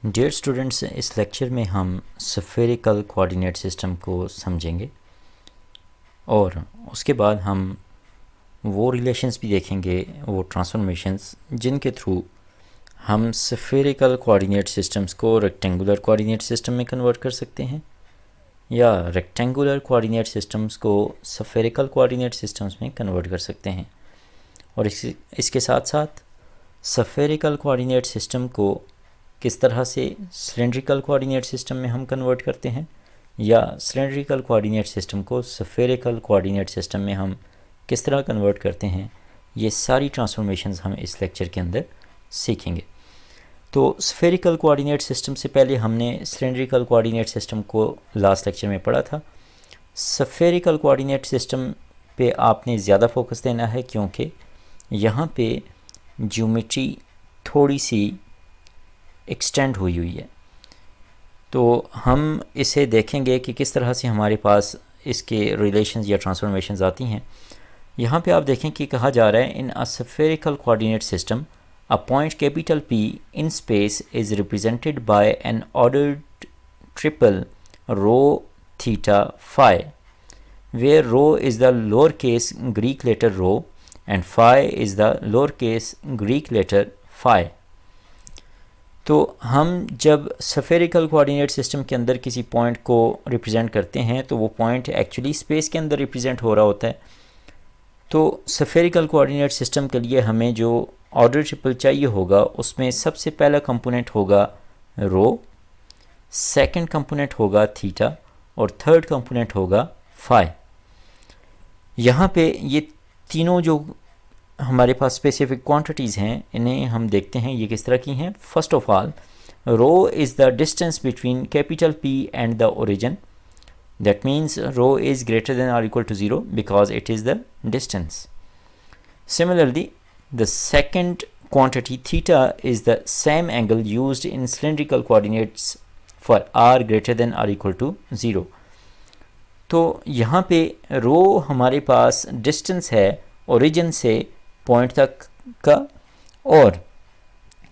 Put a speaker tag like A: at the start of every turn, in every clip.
A: Dear students, इस lecture में हम स्फेरिकल कोऑर्डिनेट सिस्टम को समझेंगे और उसके बाद हम वो रिलेशंस भी देखेंगे, वो ट्रांसफॉर्मेशंस जिनके थ्रू हम स्फेरिकल कोऑर्डिनेट सिस्टम्स को रेक्टेंगुलर कोऑर्डिनेट सिस्टम में कन्वर्ट कर सकते हैं या रेक्टेंगुलर कोऑर्डिनेट सिस्टम्स को स्फेरिकल कोऑर्डिनेट सिस्टम्स में कन्वर्ट कर सकते हैं। और इसके साथ साथ स्फेरिकल कोऑर्डिनेट सिस्टम को किस तरह से सिलेंड्रिकल कोऑर्डिनेट सिस्टम में हम कन्वर्ट करते हैं या सिलेंड्रिकल कोऑर्डिनेट सिस्टम को स्फेरिकल कोऑर्डिनेट सिस्टम में हम किस तरह कन्वर्ट करते हैं, ये सारी ट्रांसफॉर्मेशंस हम इस लेक्चर के अंदर सीखेंगे। तो स्फेरिकल कोऑर्डिनेट सिस्टम से पहले हमने सिलेंड्रिकल कोऑर्डिनेट सिस्टम को लास्ट लेक्चर में पढ़ा था। स्फेरिकल कोऑर्डिनेट सिस्टम पे आपने ज़्यादा फोकस देना है क्योंकि यहाँ पे ज्योमेट्री थोड़ी सी एक्सटेंड हुई है। तो हम इसे देखेंगे कि किस तरह से हमारे पास इसके रिलेशंस या ट्रांसफॉर्मेशंस आती हैं। यहाँ पे आप देखें कि कहा जा रहा है in a spherical coordinate system a point capital P in space is represented by an ordered triple rho theta phi, where rho is the lowercase Greek letter rho and phi is the lowercase Greek letter phi। तो हम जब spherical coordinate system के अंदर किसी point को represent करते हैं तो वो पॉइंट एक्चुअली स्पेस के अंदर रिप्रेजेंट हो रहा होता है। तो स्फेरिकल कोऑर्डिनेट सिस्टम के लिए हमें जो ऑर्डर ट्रिपल चाहिए होगा उसमें सबसे पहला कंपोनेंट होगा रो, सेकंड कंपोनेंट होगा थीटा और थर्ड कंपोनेंट होगा फाई। यहाँ पे ये तीनों जो हमारे पास स्पेसिफिक क्वांटिटीज़ हैं इन्हें हम देखते हैं ये किस तरह की हैं। First of all, rho is the distance between capital P and the origin, that means rho is greater than or equal to 0 because it is the distance. Similarly the second quantity theta is the same angle used in cylindrical coordinates for r greater than or equal to 0। तो यहाँ पे रो हमारे पास distance है origin से point तक का और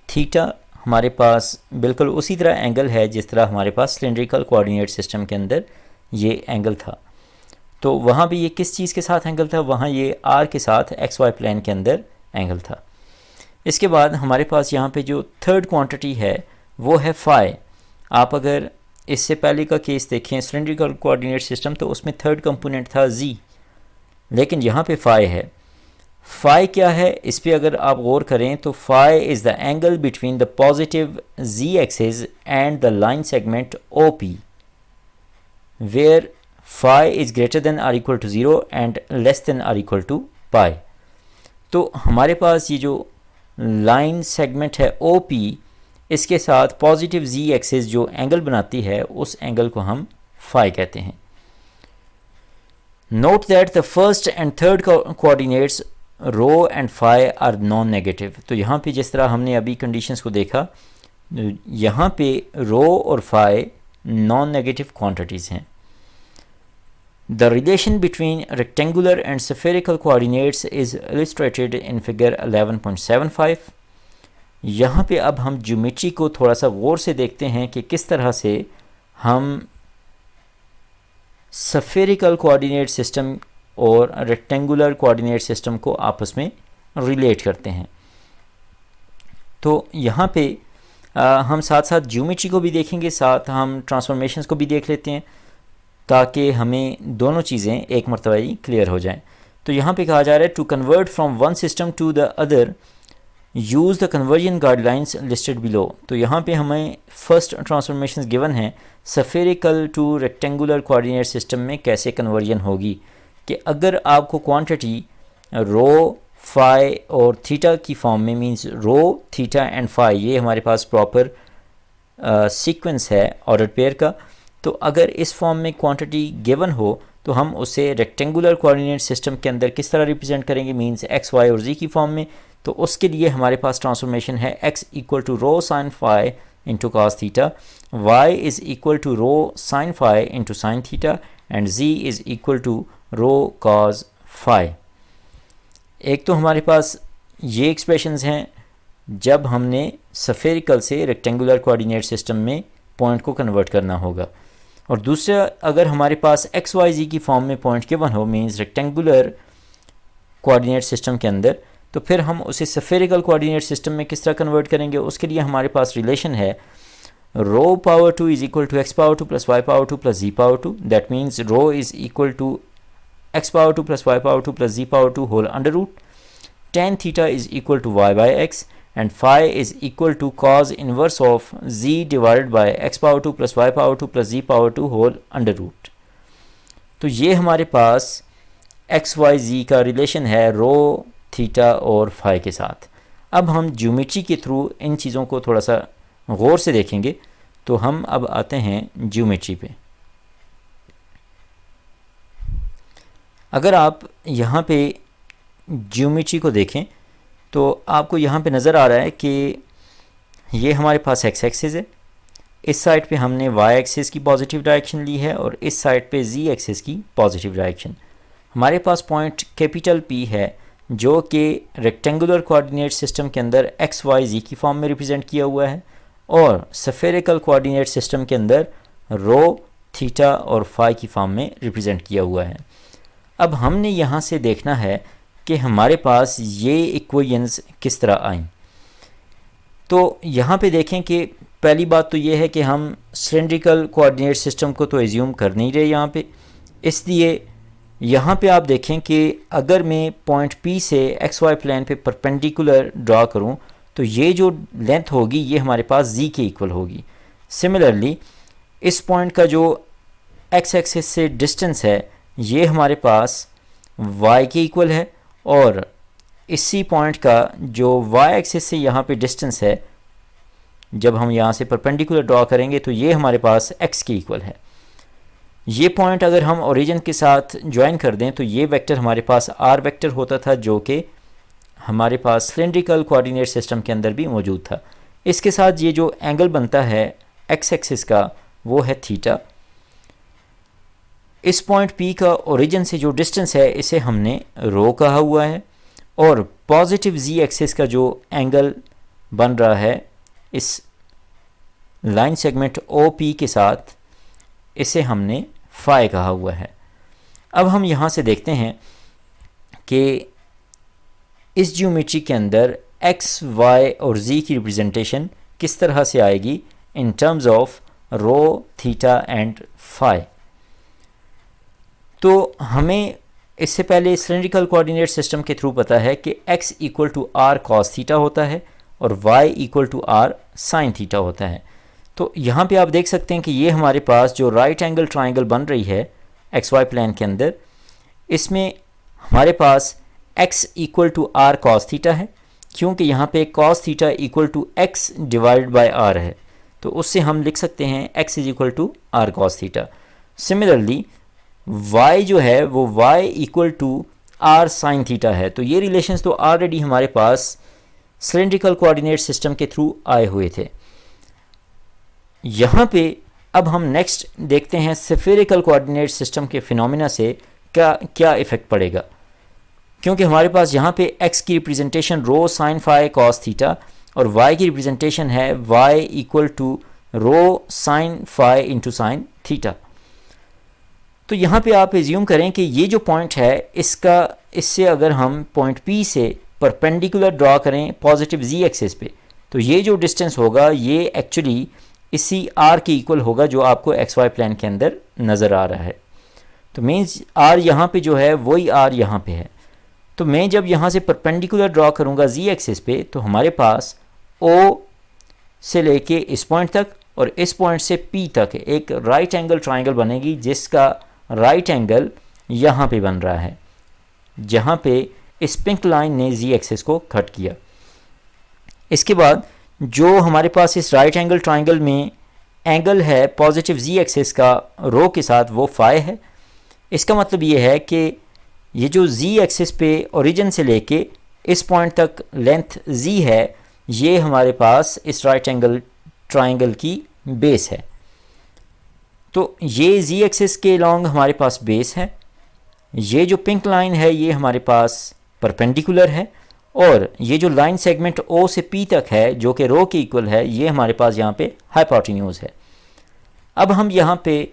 A: theta हमारे पास बिल्कुल उसी तरह एंगल है जिस तरह हमारे पास सिलेंड्रिकल कोऑर्डिनेट सिस्टम के अंदर ये एंगल था। तो वहाँ भी ये किस चीज़ के साथ एंगल था, वहाँ ये आर के साथ एक्स वाई प्लेन के अंदर एंगल था। इसके बाद हमारे पास यहाँ पे जो थर्ड क्वांटिटी है वो है फाई। आप अगर इससे पहले का केस देखें सिलेंड्रिकल कोऑर्डिनेट सिस्टम तो उसमें थर्ड कंपोनेंट था जी, लेकिन यहाँ पे फाई है। फाई क्या है इस पे अगर आप गौर करें तो phi is the angle between the positive z axis and the line segment O P, where phi is greater than or equal to 0 and less than or equal to pi. तो हमारे पास ये जो लाइन सेगमेंट है ओ P, इसके साथ positive z axis जो angle बनाती है उस एंगल को हम फाई कहते हैं। Note that the first and third coordinates rho and phi are non negative. तो यहाँ पे जिस तरह हमने अभी कंडीशंस को देखा, यहाँ पे रो और फाई नॉन नेगेटिव क्वांटिटीज़ हैं। The relation between rectangular and spherical coordinates is illustrated in figure 11.75। यहाँ पे अब हम ज्योमेट्री को थोड़ा सा गौर से देखते हैं कि किस तरह से हम स्फेरिकल कोऑर्डिनेट सिस्टम और रेक्टेंगुलर कोऑर्डिनेट सिस्टम को आपस में रिलेट करते हैं। तो यहाँ पे हम साथ साथ ज्योमेट्री को भी देखेंगे, साथ हम ट्रांसफॉर्मेशंस को भी देख लेते हैं ताकि हमें दोनों चीज़ें एक मरतबा ही क्लियर हो जाएं। तो यहाँ पे कहा जा रहा है to convert from one system to the other use the conversion guidelines listed below. तो यहाँ पे हमें फर्स्ट ट्रांसफॉर्मेशंस गिवन है spherical to rectangular coordinate system में कैसे कन्वर्जन होगी कि अगर आपको क्वांटिटी रो, फाई और थीटा की फॉर्म में, means rho, theta and phi, ये हमारे पास प्रॉपर सीक्वेंस है ऑर्डर पेयर का। तो अगर इस फॉर्म में क्वांटिटी गिवन हो तो हम उसे रेक्टेंगुलर कोऑर्डिनेट सिस्टम के अंदर किस तरह रिप्रेजेंट करेंगे, मींस एक्स, वाई और जी की फॉर्म में। तो उसके लिए हमारे पास ट्रांसफॉर्मेशन है x equal to rho sine phi into cos theta, y is equal to rho sine phi into sine theta and z is equal to rho cos phi. एक तो हमारे पास ये एक्सप्रेशंस हैं जब हमने सफेरिकल से रेक्टेंगुलर कोऑर्डिनेट सिस्टम में point को कन्वर्ट करना होगा। और दूसरा, अगर हमारे पास एक्स वाई जी की फॉर्म में पॉइंट गिवन हो, मींस रेक्टेंगुलर कोऑर्डिनेट सिस्टम के अंदर, तो फिर हम उसे सफेरिकल कोऑर्डिनेट सिस्टम में किस तरह कन्वर्ट करेंगे। उसके लिए हमारे पास रिलेशन है rho power 2 is equal to x power 2 plus y power 2 plus z power 2। That means rho is equal to x power 2 plus y power 2 plus z power 2 whole under root. tan theta is equal to y by x and phi is equal to cos inverse of z divided by x power 2 plus y power 2 plus z power 2 whole under root। तो ये हमारे पास x y जी का relation है रो, theta और phi के साथ। अब हम ज्योमेट्री के थ्रू इन चीज़ों को थोड़ा सा गौर से देखेंगे। तो हम अब आते हैं ज्योमेट्री पे। अगर आप यहाँ पे ज्योमेट्री को देखें तो आपको यहाँ पे नज़र आ रहा है कि ये हमारे पास एक्स एक्सिस है, इस साइड पे हमने वाई एक्सिस की पॉजिटिव डायरेक्शन ली है और इस साइड पे जी एक्सिस की पॉजिटिव डायरेक्शन। हमारे पास पॉइंट कैपिटल पी है जो कि रेक्टेंगुलर कोऑर्डिनेट सिस्टम के अंदर एक्स वाई जी की फॉर्म में रिप्रेजेंट किया हुआ है और सफेरिकल कोऑर्डिनेट सिस्टम के अंदर रो, थीटा और फाई की फॉर्म में रिप्रेजेंट किया हुआ है। अब हमने यहाँ से देखना है कि हमारे पास ये इक्वेशंस किस तरह आएँ। तो यहाँ पे देखें कि पहली बात तो ये है कि हम सिलेंड्रिकल कोऑर्डिनेट सिस्टम को तो एज्यूम कर नहीं रहे यहाँ पे, इसलिए यहाँ पे आप देखें कि अगर मैं पॉइंट P से एक्स वाई प्लेन पे परपेंडिकुलर ड्रा करूँ तो ये जो लेंथ होगी ये हमारे पास z के इक्वल होगी। सिमिलरली इस पॉइंट का जो एक्स एक्सिस से डिस्टेंस है ये हमारे पास y के इक्वल है और इसी पॉइंट का जो y एक्सिस से यहाँ पे डिस्टेंस है, जब हम यहाँ से परपेंडिकुलर ड्रॉ करेंगे तो ये हमारे पास x के इक्वल है। ये पॉइंट अगर हम ओरिजिन के साथ ज्वाइन कर दें तो ये वेक्टर हमारे पास r वेक्टर होता था जो कि हमारे पास सिलेंड्रिकल कोऑर्डिनेट सिस्टम के अंदर भी मौजूद था। इसके साथ ये जो एंगल बनता है x एक्सिस का वो है थीटा। इस पॉइंट P का ओरिजिन से जो डिस्टेंस है इसे हमने रो कहा हुआ है और पॉजिटिव z एक्सिस का जो एंगल बन रहा है इस लाइन सेगमेंट OP के साथ इसे हमने फाई कहा हुआ है। अब हम यहाँ से देखते हैं कि इस ज्योमेट्री के अंदर x, y और z की रिप्रेजेंटेशन किस तरह से आएगी in terms of rho, theta and phi. तो हमें इससे पहले सिलेंड्रिकल कोऑर्डिनेट सिस्टम के थ्रू पता है कि x equal to r cos theta होता है और y equal to r sine theta होता है। तो यहाँ पे आप देख सकते हैं कि ये हमारे पास जो राइट एंगल ट्राइंगल बन रही है एक्स वाई प्लेन के अंदर, इसमें हमारे पास x equal to r cos theta है क्योंकि यहाँ पे cos theta equal to x divided by r है, तो उससे हम लिख सकते हैं x is equal to r cos theta. Similarly y जो है वो y equal to r sine theta है। तो ये रिलेशंस तो ऑलरेडी हमारे पास सिलेंड्रिकल कोऑर्डिनेट सिस्टम के थ्रू आए हुए थे। यहाँ पे अब हम नेक्स्ट देखते हैं स्फेरिकल कोऑर्डिनेट सिस्टम के फिनोमेना से क्या इफ़ेक्ट पड़ेगा, क्योंकि हमारे पास यहाँ पे x की representation rho sine phi cos theta और y की रिप्रेजेंटेशन है y equal to rho sine phi into sine theta. तो यहाँ पे आप एज्यूम करें कि ये जो पॉइंट है इससे अगर हम पॉइंट P से परपेंडिकुलर ड्रॉ करें पॉजिटिव z एक्सिस पे तो ये जो डिस्टेंस होगा ये एक्चुअली इसी r के इक्वल होगा जो आपको एक्स वाई प्लेन के अंदर नज़र आ रहा है। तो मीन्स r यहाँ पे जो है वही r यहाँ पे है। तो मैं जब यहाँ से परपेंडिकुलर ड्रॉ करूँगा z एक्सिस पे तो हमारे पास O से लेके इस पॉइंट तक और इस पॉइंट से P तक एक राइट एंगल ट्राइंगल बनेगी जिसका राइट एंगल यहाँ पे बन रहा है जहाँ पे इस पिंक लाइन ने z एक्सिस को कट किया। इसके बाद जो हमारे पास इस राइट एंगल ट्राइंगल में एंगल है पॉजिटिव z एक्सिस का रो के साथ वो फाई है। इसका मतलब ये है कि ये जो z एक्सिस पे ओरिजिन से लेके इस पॉइंट तक लेंथ z है ये हमारे पास इस राइट एंगल ट्राइंगल की बेस है। तो ये z एक्सिस के लॉन्ग हमारे पास बेस है, ये जो पिंक लाइन है ये हमारे पास परपेंडिकुलर है और ये जो लाइन सेगमेंट O से P तक है जो कि रो के इक्वल है, ये हमारे पास यहाँ पे हाइपोटेन्यूज है। अब हम यहाँ पे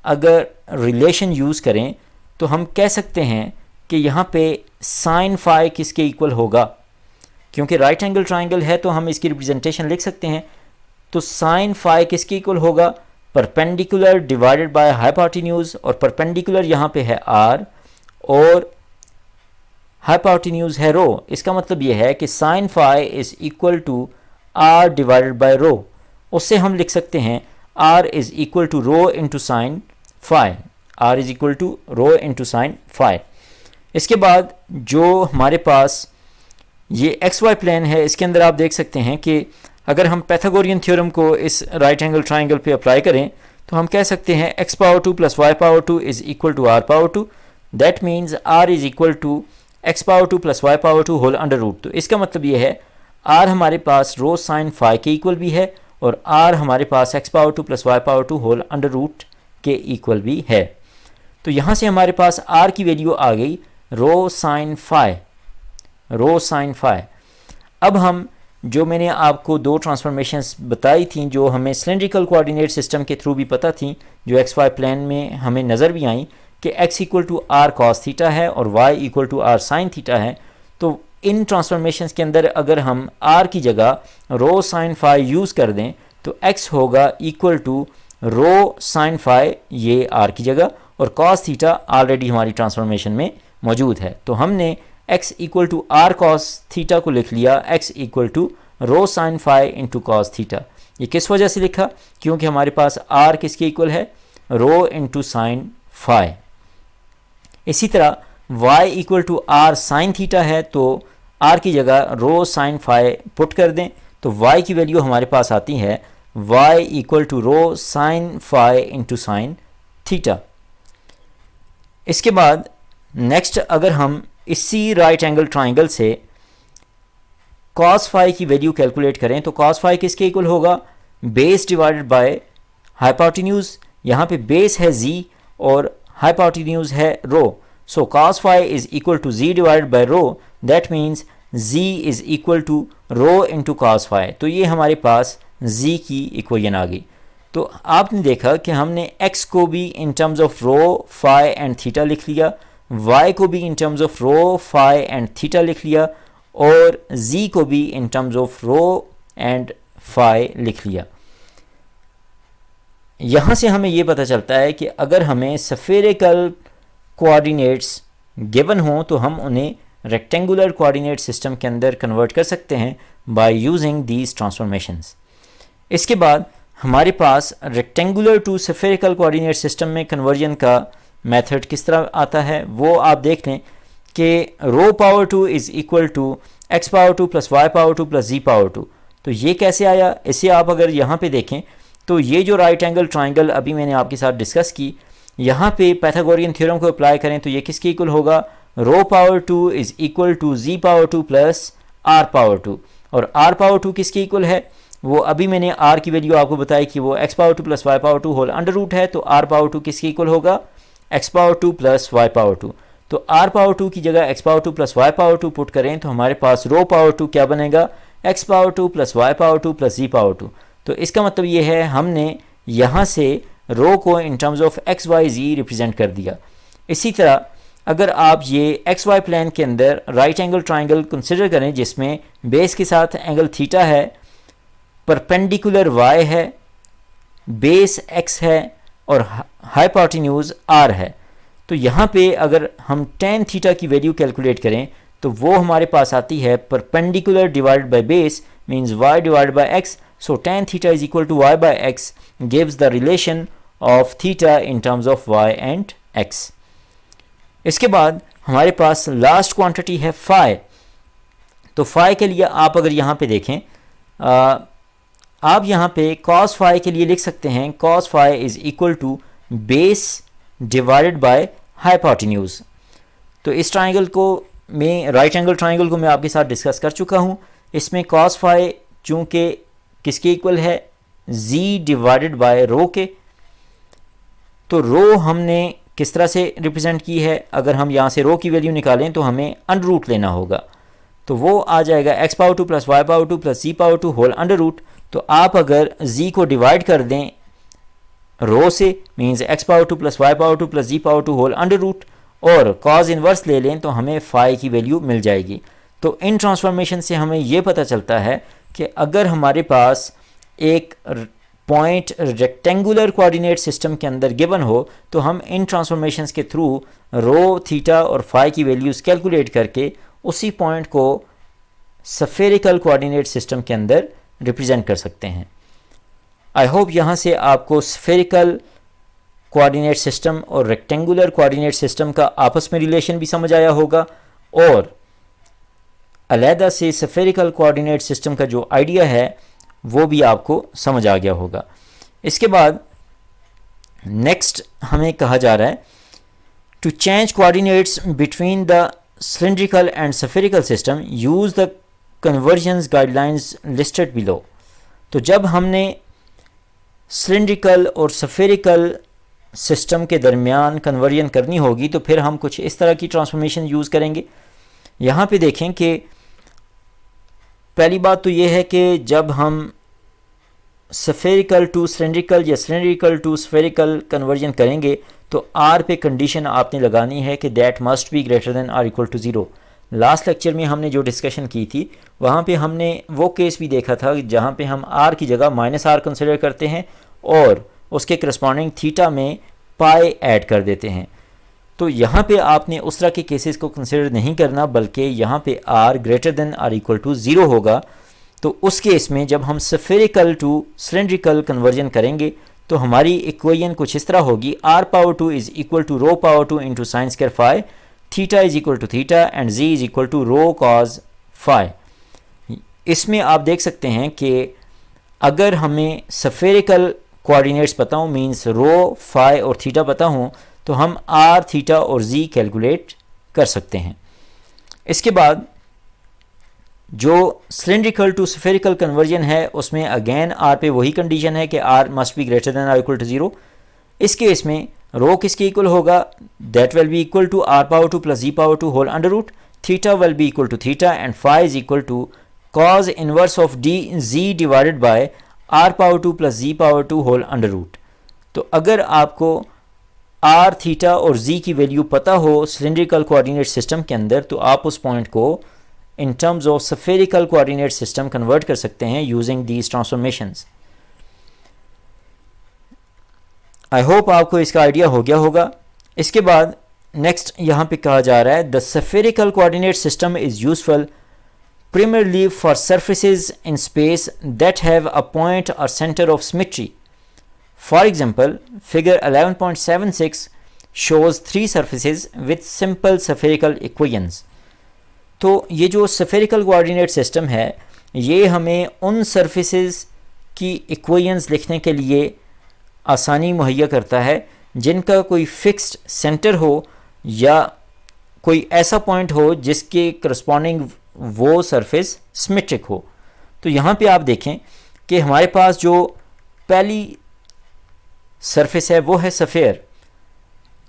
A: अगर रिलेशन यूज़ करें तो हम कह सकते हैं कि यहाँ पे साइन फाई किसके इक्वल होगा, क्योंकि राइट एंगल ट्राइंगल है तो हम इसकी रिप्रेजेंटेशन लिख सकते हैं। तो साइन फाई किसके इक्वल होगा, परपेंडिकुलर डिवाइडेड बाय हाइपोटेन्यूज, और परपेंडिकुलर यहाँ पे है r और हाइपोटेन्यूज है रो। इसका मतलब ये है कि sine phi is equal to r divided by rho. उससे हम लिख सकते हैं r is equal to rho into sine phi, r is equal to rho into sine phi. इसके बाद जो हमारे पास ये एक्स वाई प्लेन है, इसके अंदर आप देख सकते हैं कि अगर हम पैथागोरियन थ्योरम को इस राइट एंगल ट्राइंगल पे अप्लाई करें तो हम कह सकते हैं x power 2 plus y power 2 is equal to r power 2। That means r is equal to x power 2 plus y power 2 whole under root. तो इसका मतलब ये है r हमारे पास रो साइन फाई के इक्वल भी है और r हमारे पास x power 2 plus y power 2 whole under root के इक्वल भी है। तो यहाँ से हमारे पास r की वैल्यू आ गई rho sine phi, rho sine phi. अब हम जो मैंने आपको दो ट्रांसफॉर्मेशंस बताई थी जो हमें सिलेंड्रिकल कोऑर्डिनेट सिस्टम के थ्रू भी पता थी, जो एक्स वाई प्लेन में हमें नज़र भी आई कि x equal to r cos theta है और y equal to r sine theta है। तो इन ट्रांसफॉर्मेशंस के अंदर अगर हम r की जगह रो साइन फाई यूज़ कर दें तो x होगा equal to rho sine phi, ये r की जगह, और कॉस थीटा ऑलरेडी हमारी ट्रांसफॉर्मेशन में मौजूद है। तो हमने x equal to r cos theta को लिख लिया x equal to rho sine phi into cos theta. ये किस वजह से लिखा, क्योंकि हमारे पास r किसके इक्वल है, रो इंटू साइन फाई। इसी तरह y equal to r sine theta है तो r की जगह रो साइन फाई पुट कर दें तो y की वैल्यू हमारे पास आती है y equal to rho sine phi into sine theta. इसके बाद नेक्स्ट अगर हम इसी राइट एंगल ट्राइंगल से कॉस फाई की वैल्यू कैलकुलेट करें तो कॉस फाई किसके इक्वल होगा, बेस डिवाइडेड बाय हाइपोटेन्यूज। यहाँ पे बेस है z और हाइपोटेन्यूज है rho. So cos phi is equal to z divided by rho. That means z is equal to rho into cos phi. तो ये हमारे पास z की इक्वेशन आ गई। तो आपने देखा कि हमने x को भी in terms of rho phi and theta लिख लिया, y को भी in terms of rho phi and theta लिख लिया और z को भी in terms of rho and phi लिख लिया। यहाँ से हमें ये पता चलता है कि अगर हमें स्फेरिकल कोऑर्डिनेट्स गिवन हों तो हम उन्हें रेक्टेंगुलर कोऑर्डिनेट सिस्टम के अंदर कन्वर्ट कर सकते हैं बाय यूजिंग दीज ट्रांसफॉर्मेशंस। इसके बाद हमारे पास rectangular to spherical coordinate system में कन्वर्जन का मेथड किस तरह आता है वो आप देख लें कि rho power 2 is equal to x power 2 plus y power 2 plus z power 2। तो ये कैसे आया, इसे आप अगर यहाँ पे देखें तो ये जो राइट एंगल ट्राइंगल अभी मैंने आपके साथ डिस्कस की, यहाँ पे पैथागोरियन थ्योरम को अप्लाई करें तो ये किसके इक्वल होगा, rho power 2 is equal to z power 2 plus r power 2। और आर पावर 2 किसके इक्वल है, वो अभी मैंने आर की वैल्यू आपको बताई कि वो x power 2 plus y power 2 whole under root है। तो आर पावर 2 किसके इक्वल होगा, x power 2 plus y power 2। तो आर पावर 2 की जगह x power 2 plus y power 2 put करें तो हमारे पास रो पावर 2 क्या बनेगा, x power 2 plus y power 2 plus z power 2। तो इसका मतलब ये है हमने यहाँ से रो को in terms of x y z represent कर दिया। इसी तरह अगर आप ये एक्स वाई प्लेन के अंदर राइट एंगल ट्राइंगल कंसिडर करें जिसमें बेस के साथ एंगल थीटा है, परपेंडिकुलर y है, बेस x है और हाइपोटेन्यूज r है, तो यहाँ पे अगर हम tan थीटा की वैल्यू कैलकुलेट करें तो वो हमारे पास आती है perpendicular divided by base means y divided by x। So tan theta is equal to y by x gives the relation of theta in terms of y and x। इसके बाद हमारे पास लास्ट क्वांटिटी है phi. तो phi के लिए आप अगर यहाँ पे देखें, आप यहाँ पे cos फाई के लिए लिख सकते हैं cos phi is equal to base divided by hypotenuse. तो इस ट्राइंगल को मैं राइट एंगल ट्राइंगल को मैं आपके साथ डिस्कस कर चुका हूँ। इसमें cos फाई चूँकि किसके इक्वल है, z डिवाइडेड बाय रो के, तो रो हमने किस तरह से रिप्रेजेंट की है, अगर हम यहाँ से रो की वैल्यू निकालें तो हमें अंडर रूट लेना होगा। तो वो आ जाएगा x power 2 plus y power 2 plus z power 2 whole under root. तो आप अगर z को डिवाइड कर दें रो से, means x power 2 plus y power 2 plus z power 2 whole under root, और कॉज इन्वर्स ले लें तो हमें फाई की वैल्यू मिल जाएगी। तो इन ट्रांसफॉर्मेशन से हमें ये पता चलता है कि अगर हमारे पास एक पॉइंट रेक्टेंगुलर कोऑर्डिनेट सिस्टम के अंदर गिवन हो तो हम इन ट्रांसफॉर्मेशंस के थ्रू रो, थीटा और फाई की वैल्यूज़ कैलकुलेट करके उसी पॉइंट को स्फेरिकल कोऑर्डिनेट सिस्टम के अंदर रिप्रेजेंट कर सकते हैं। आई होप यहाँ से आपको स्फेरिकल कोऑर्डिनेट सिस्टम और रेक्टेंगुलर कोऑर्डिनेट सिस्टम का आपस में रिलेशन भी समझ आया होगा, और अलहदा से स्फेरिकल कोऑर्डिनेट सिस्टम का जो आइडिया है वो भी आपको समझ आ गया होगा। इसके बाद नेक्स्ट हमें कहा जा रहा है to change coordinates between the cylindrical and spherical system use the conversions guidelines listed below. तो जब हमने सिलिंड्रिकल और स्फेरिकल सिस्टम के दरमियान कन्वर्जन करनी होगी तो फिर हम कुछ इस तरह की ट्रांसफॉर्मेशन यूज़ करेंगे। यहाँ पे देखें कि पहली बात तो ये है कि जब हम स्फेरिकल टू सिलिंड्रिकल या सिलिंड्रिकल टू स्फेरिकल कन्वर्जन करेंगे तो आर पे कंडीशन आपने लगानी है कि that must be greater than or equal to zero. Last lecture में हमने जो डिस्कशन की थी वहाँ पे हमने वो केस भी देखा था जहाँ पे हम आर की जगह माइनस आर कंसिडर करते हैं और उसके करस्पॉन्डिंग थीटा में पाई ऐड कर देते हैं। तो यहाँ पे आपने उस तरह के केसेस को कंसिडर नहीं करना, बल्कि यहाँ पे r greater than or equal to zero होगा। तो उस केस में जब हम स्फेरिकल टू सिलिंड्रिकल कन्वर्जन करेंगे तो हमारी इक्वेशन कुछ इस तरह होगी, r power 2 is equal to rho power 2 into sine square phi, theta is equal to theta and z is equal to rho cos phi. इसमें आप देख सकते हैं कि अगर हमें स्फेरिकल कोऑर्डिनेट्स पता हो, मीन्स रो, फाई और थीटा पता हो, तो हम r, थीटा और z कैलकुलेट कर सकते हैं। इसके बाद जो सिलिंड्रिकल टू स्फेरिकल कन्वर्जन है उसमें अगेन r पे वही कंडीशन है कि r must be greater than or equal to zero. इस केस में रो किसके इक्वल होगा, that will be equal to r power 2 plus z power 2 whole under root, theta will be equal to theta and phi is equal to cos inverse of z divided by r power 2 plus z power 2 whole under root. तो अगर आपको r, theta और z की value पता हो cylindrical coordinate system के अंदर तो आप उस पॉइंट को in terms of spherical coordinate system convert कर सकते हैं using these transformations. I hope आपको इसका आइडिया हो गया होगा। इसके बाद नेक्स्ट यहाँ पे कहा जा रहा है the spherical coordinate system is useful primarily for surfaces in space that have a point or center of symmetry. For example, figure 11.76 shows three surfaces with simple spherical equations. तो ये जो spherical coordinate system है ये हमें उन surfaces की equations लिखने के लिए आसानी मुहैया करता है जिनका कोई fixed center हो या कोई ऐसा पॉइंट हो जिसके करस्पॉन्डिंग वो सरफेस सिमेट्रिक हो। तो यहाँ पे आप देखें कि हमारे पास जो पहली सरफेस है वो है सफ़ेयर।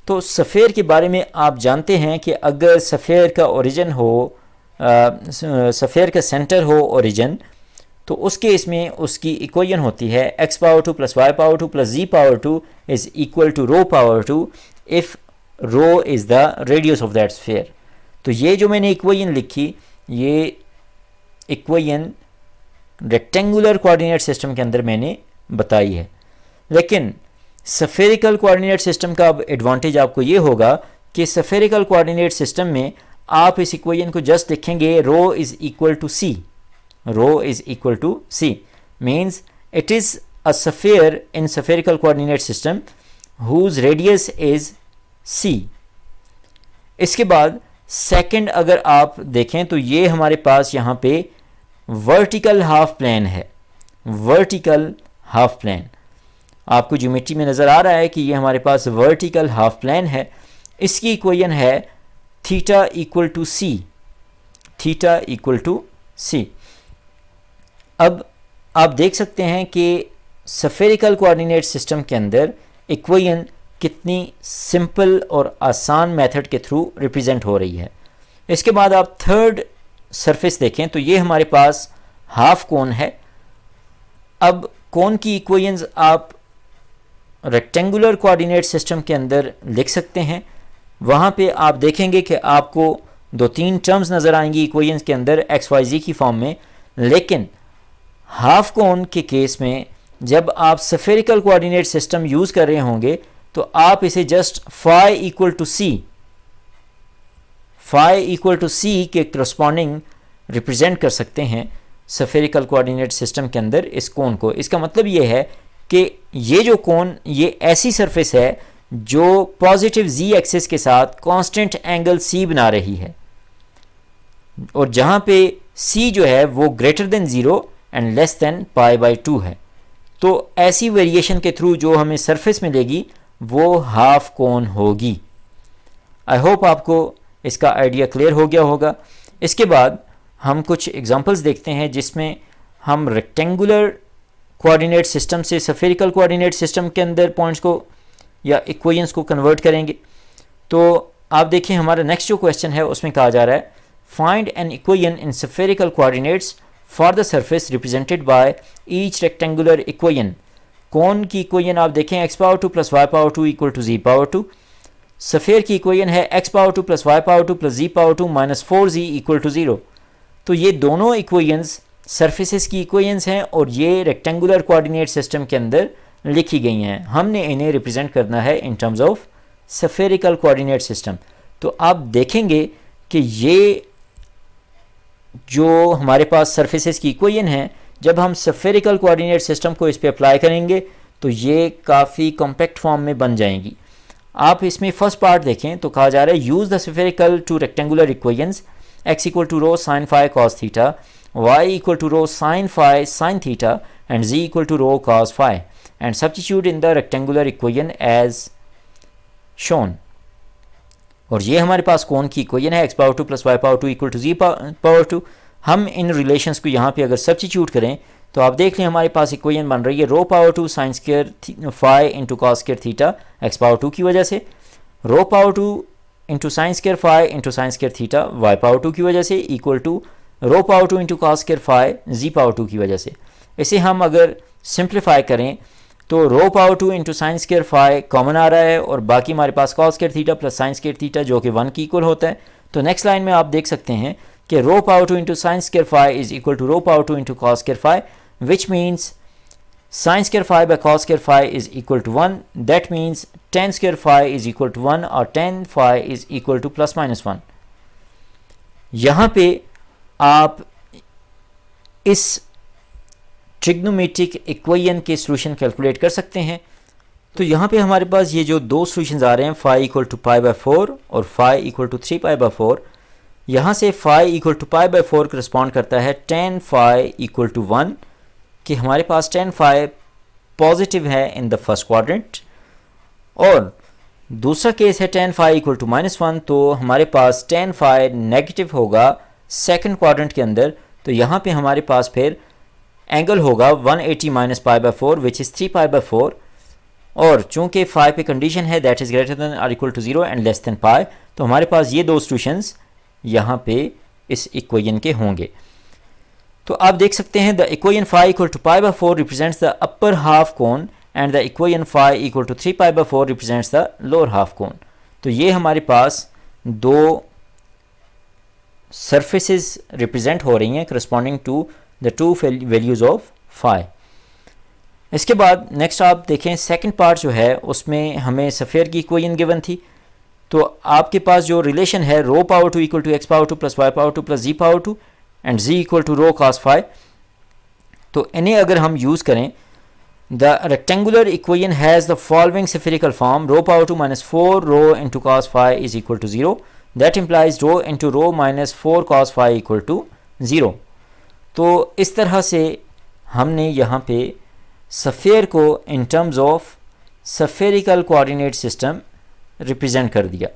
A: तो सफ़ेयर के बारे में आप जानते हैं कि अगर सफ़ेयर का ओरिजिन हो, सफ़ेयर का सेंटर हो ओरिजिन, तो उस केस में उसकी इक्वेशन होती है x power 2 plus y power 2 plus z power 2 is equal to rho power 2 if rho is the radius of that sphere. तो ये जो मैंने इक्वेशन लिखी ये इक्वेशन रेक्टेंगुलर कोऑर्डिनेट सिस्टम के अंदर मैंने बताई है, लेकिन स्फेरिकल कोऑर्डिनेट सिस्टम का अब एडवांटेज आपको ये होगा कि स्फेरिकल कोऑर्डिनेट सिस्टम में आप इस इक्वेशन को जस्ट लिखेंगे rho is equal to c, rho is equal to c means it is a sphere in spherical coordinate system whose radius is c. इसके बाद सेकंड अगर आप देखें तो ये हमारे पास यहाँ पे वर्टिकल हाफ प्लेन है। वर्टिकल हाफ प्लेन आपको ज्योमेट्री में नज़र आ रहा है कि ये हमारे पास वर्टिकल हाफ प्लेन है। इसकी इक्वेशन है theta equal to c, theta equal to c. अब आप देख सकते हैं कि स्फेरिकल कोऑर्डिनेट सिस्टम के अंदर इक्वेशन कितनी सिंपल और आसान मेथड के थ्रू रिप्रेजेंट हो रही है। इसके बाद आप थर्ड सरफेस देखें तो ये हमारे पास हाफ कोन है। अब कोन की इक्वेशंस आप रेक्टेंगुलर कोऑर्डिनेट सिस्टम के अंदर लिख सकते हैं। वहाँ पे आप देखेंगे कि आपको 2-3 टर्म्स नज़र आएंगी इक्वेशंस के अंदर एक्स वाई जी की फॉर्म में, लेकिन हाफ कोन के केस में जब आप स्फेरिकल कोऑर्डिनेट सिस्टम यूज़ कर रहे होंगे तो आप इसे जस्ट फाई इक्वल टू सी के करस्पॉन्डिंग रिप्रेजेंट कर सकते हैं स्फेरिकल कोऑर्डिनेट सिस्टम के अंदर इस कोन को। इसका मतलब ये है कि ये जो कोन ये ऐसी सरफेस है जो पॉजिटिव जी एक्सिस के साथ कांस्टेंट एंगल सी बना रही है, और जहाँ पे सी जो है वो greater than 0 and less than π/2 है। तो ऐसी वेरिएशन के थ्रू जो हमें सरफेस मिलेगी वो हाफ कोन होगी। आई होप आपको इसका आइडिया क्लियर हो गया होगा। इसके बाद हम कुछ एग्जांपल्स देखते हैं जिसमें हम रेक्टेंगुलर कोऑर्डिनेट सिस्टम से स्फेरिकल कोऑर्डिनेट सिस्टम के अंदर पॉइंट्स को या इक्वेशंस को कन्वर्ट करेंगे। तो आप देखिए हमारा नेक्स्ट जो क्वेश्चन है उसमें कहा जा रहा है find an equation in spherical coordinates for the surface represented by each rectangular equation. Cone की इक्वेशन आप देखें x⁴ + y⁴ equal to z⁴। Sphere की इक्वेशन है x⁴ + y⁴ + z⁴ - 4z equal to 0। तो ये दोनों इक्वेशंस सरफेसेस की equations हैं और ये रेक्टेंगुलर कोऑर्डिनेट सिस्टम के अंदर लिखी गई हैं। हमने इन्हें रिप्रेजेंट करना है इन terms of spherical coordinate system. तो आप देखेंगे कि ये जो हमारे पास सरफेसेस की इक्वेशन है, जब हम स्फेरिकल कोऑर्डिनेट सिस्टम को इस पे अप्लाई करेंगे तो ये काफ़ी कॉम्पैक्ट फॉर्म में बन जाएंगी। आप इसमें फर्स्ट पार्ट देखें तो कहा जा रहा है use the spherical to rectangular equations x = ρ sin phi cos theta, y = ρ sin phi sin theta and z = ρ cos phi and substitute in the rectangular equation as shown। और ये हमारे पास कोन की इक्वेशन है x⁴ + y⁴ equal to z⁴। हम इन relations को यहाँ पे अगर सब्स्टिट्यूट करें तो आप देख लें हमारे पास इक्वेशन बन रही है ρ⁴ sin square phi into cos square theta x⁴ की वजह से, ρ⁴ into sin square phi into sin square theta y⁴ की वजह से equal to ρ⁴ into cos square phi z⁴ की वजह से। इसे हम अगर सिंप्लीफाई करें तो ρ⁴ into sin square phi common आ रहा है और बाकी हमारे पास cos square theta plus sin square theta जो कि 1 की इक्वल होता है। तो नेक्स्ट लाइन में आप देख सकते हैं कि ρ⁴ into sin square phi is equal to ρ⁴ into cos square phi, which means sin square phi by cos square phi is equal to 1. That means tan square phi is equal to 1 or tan phi is equal to ±1। यहाँ पे आप इस trigonometric equation के solution calculate कर सकते हैं। तो यहाँ पे हमारे पास ये जो दो सॉल्यूशंस आ रहे हैं phi = π/4 और phi = 3π/4, यहाँ से phi = π/4 करस्पॉन्ड करता है tan phi = 1 कि हमारे पास tan phi पॉजिटिव है इन द फर्स्ट क्वाड्रेंट, और दूसरा केस है tan phi = -1 तो हमारे पास tan phi नेगेटिव होगा सेकंड क्वाड्रेंट के अंदर। तो यहाँ पे हमारे पास फिर एंगल होगा 180 - π/4 विच इज़ 3π/4, और चूंकि phi पे कंडीशन है दैट इज़ ग्रेटर देन और equal to 0 and less than pi, तो हमारे पास ये दो सॉल्यूशंस यहाँ पे इस इक्वेशन के होंगे। तो आप देख सकते हैं the equation phi = π/4 represents the upper half cone and the equation phi = 3π/4 represents the lower half cone. तो ये हमारे पास दो सरफेसेस रिप्रेजेंट हो रही हैं corresponding to the two values of phi। इसके बाद नेक्स्ट आप देखें सेकंड पार्ट जो है उसमें हमें स्फीयर की इक्वेशन गिवन थी। तो आपके पास जो रिलेशन है ρ⁴ = x⁴ + y⁴ + z⁴ and z = ρ cos phi, तो इन्हें अगर हम यूज़ करें the rectangular equation has the following spherical form ρ⁴ - 4ρ into cos phi is equal to 0, that implies ρ into ρ - 4 cos phi equal to 0। तो इस तरह से हमने यहाँ पे स्फीयर को in terms of spherical coordinate system represent कर दिया।